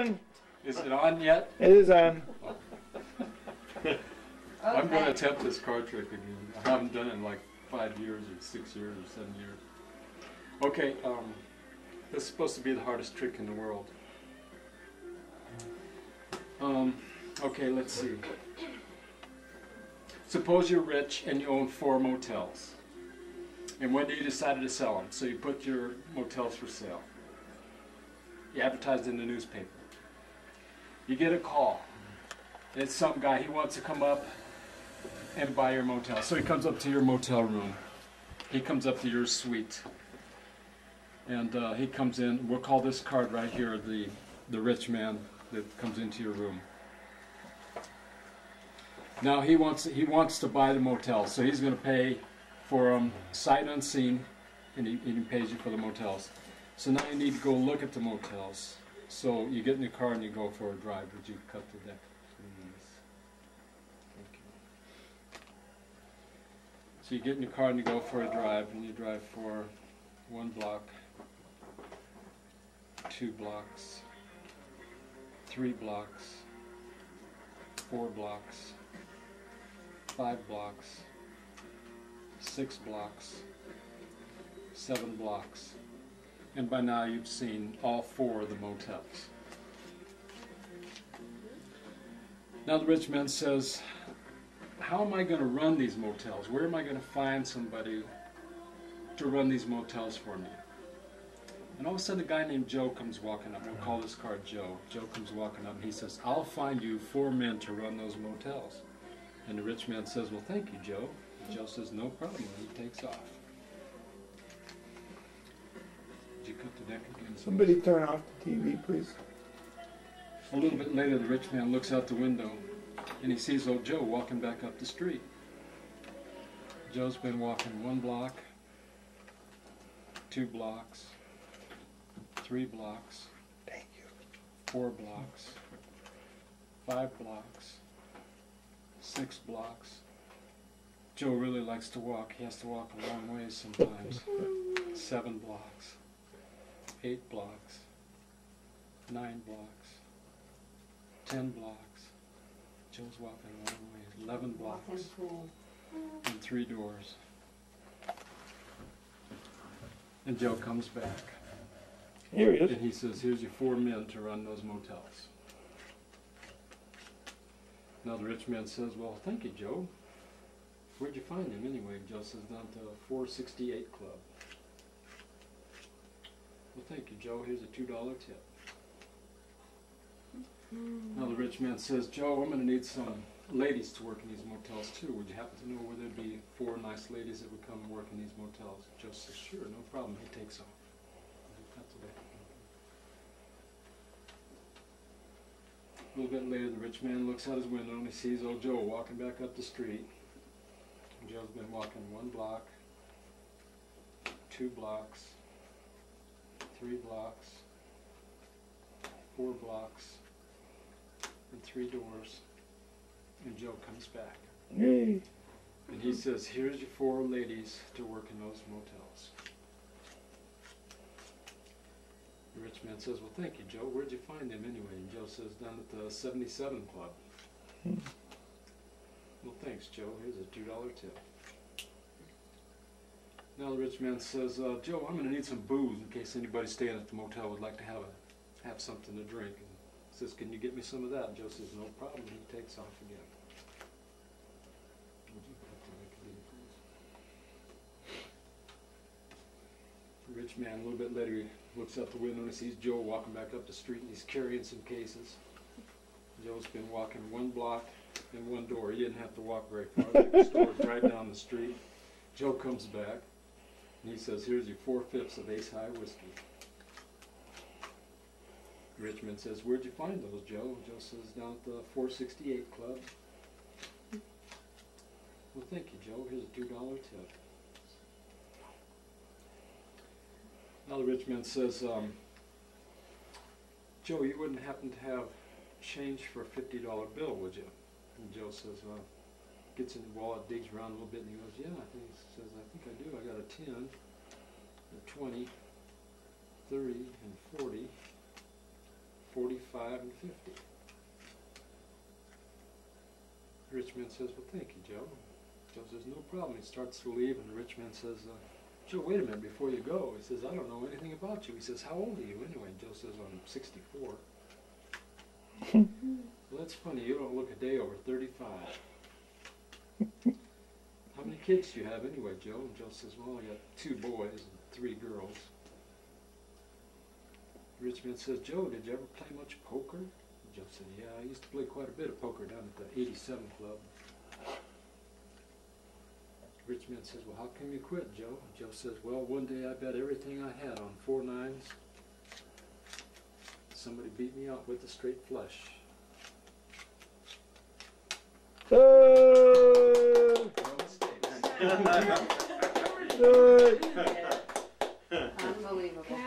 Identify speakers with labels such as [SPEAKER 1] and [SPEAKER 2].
[SPEAKER 1] on.
[SPEAKER 2] Is it on yet?
[SPEAKER 1] It is on.
[SPEAKER 2] I'm going to attempt this card trick again. I haven't done it in like 5 years or 6 years or 7 years. Okay, this is supposed to be the hardest trick in the world. Okay, let's see. Suppose you're rich and you own 4 motels. And one day you decided to sell them, so you put your motels for sale. You advertised in the newspaper. You get a call. It's some guy, he wants to come up and buy your motel. So he comes up to your motel room. He comes up to your suite. And he comes in, we'll call this card right here the rich man that comes into your room. Now he wants to buy the motel, so he's going to pay for them sight unseen, and he pays you for the motels. So now you need to go look at the motels. So you get in your car and you go for a drive. Would you cut the deck, please? Thank you. So you get in your car and you go for a drive, and you drive for 1 block, 2 blocks, 3 blocks, 4 blocks, 5 blocks, 6 blocks, 7 blocks. And by now you've seen all 4 of the motels. Now the rich man says, how am I going to run these motels? Where am I going to find somebody to run these motels for me? And all of a sudden a guy named Joe comes walking up. We'll call this card Joe. Joe comes walking up and he says, I'll find you 4 men to run those motels. And the rich man says, well, thank you, Joe. And Joe says, no problem. And he takes off. Did you cut the deck again?
[SPEAKER 1] Somebody turn off the TV, please.
[SPEAKER 2] A little bit later, the rich man looks out the window and he sees old Joe walking back up the street. Joe's been walking 1 block, 2 blocks, 3 blocks,
[SPEAKER 1] Thank you.
[SPEAKER 2] 4 blocks, 5 blocks, 6 blocks. Joe really likes to walk. He has to walk a long ways sometimes. 7 blocks, 8 blocks, 9 blocks, 10 blocks. Joe's walking a long ways. 11 blocks and 3 doors. And Joe comes back.
[SPEAKER 1] Here he is.
[SPEAKER 2] And he says, here's your 4 men to run those motels. Now the rich man says, well, thank you, Joe. Where'd you find him anyway? Joe says, down to 468 Club. Well, thank you, Joe. Here's a $2 tip. Now the rich man says, Joe, I'm going to need some ladies to work in these motels too. Would you happen to know where there'd be 4 nice ladies that would come and work in these motels? Joe says, sure, no problem. He takes off. A little bit later, the rich man looks out his window and he sees old Joe walking back up the street. And Joe's been walking 1 block, 2 blocks, 3 blocks, 4 blocks, and 3 doors. And Joe comes back.
[SPEAKER 1] Yay.
[SPEAKER 2] And he says, here's your 4 ladies to work in those motels. The rich man says, well, thank you, Joe. Where'd you find them anyway? And Joe says, down at the 77 Club. Well, thanks, Joe. Here's a $2 tip. Now the rich man says, Joe, I'm going to need some booze in case anybody staying at the motel would like to have something to drink. And he says, can you get me some of that? And Joe says, no problem. He takes off again. The rich man, a little bit later, he looks out the window and he sees Joe walking back up the street and he's carrying some cases. Joe's been walking 1 block and 1 door. He didn't have to walk very far. The store's right down the street. Joe comes back and he says, here's your 4/5 of Ace High whiskey. The rich man says, where'd you find those, Joe? Joe says, down at the 468 Club. Well, thank you, Joe. Here's a $2 tip. Now the rich man says, Joe, you wouldn't happen to have change for a $50 bill, would you? And Joe says, gets in the wallet, digs around a little bit, and he goes, yeah, I think I do. I got a 10, a 20, 30, and 40, 45 and 50. The rich man says, well, thank you, Joe. Joe says, no problem. He starts to leave, and the rich man says, Joe, wait a minute before you go. He says, I don't know anything about you. He says, how old are you anyway? Joe says, I'm 64. Well, that's funny. You don't look a day over 35. How many kids do you have anyway, Joe? And Joe says, well, I got 2 boys and 3 girls. The rich man says, Joe, did you ever play much poker? And Joe said, yeah, I used to play quite a bit of poker down at the 87 Club. The rich man says, well, how come you quit, Joe? And Joe says, well, one day I bet everything I had on 4 nines. Somebody beat me out with a straight flush.
[SPEAKER 1] Oh!
[SPEAKER 2] No mistakes.
[SPEAKER 1] Oh!
[SPEAKER 3] Unbelievable.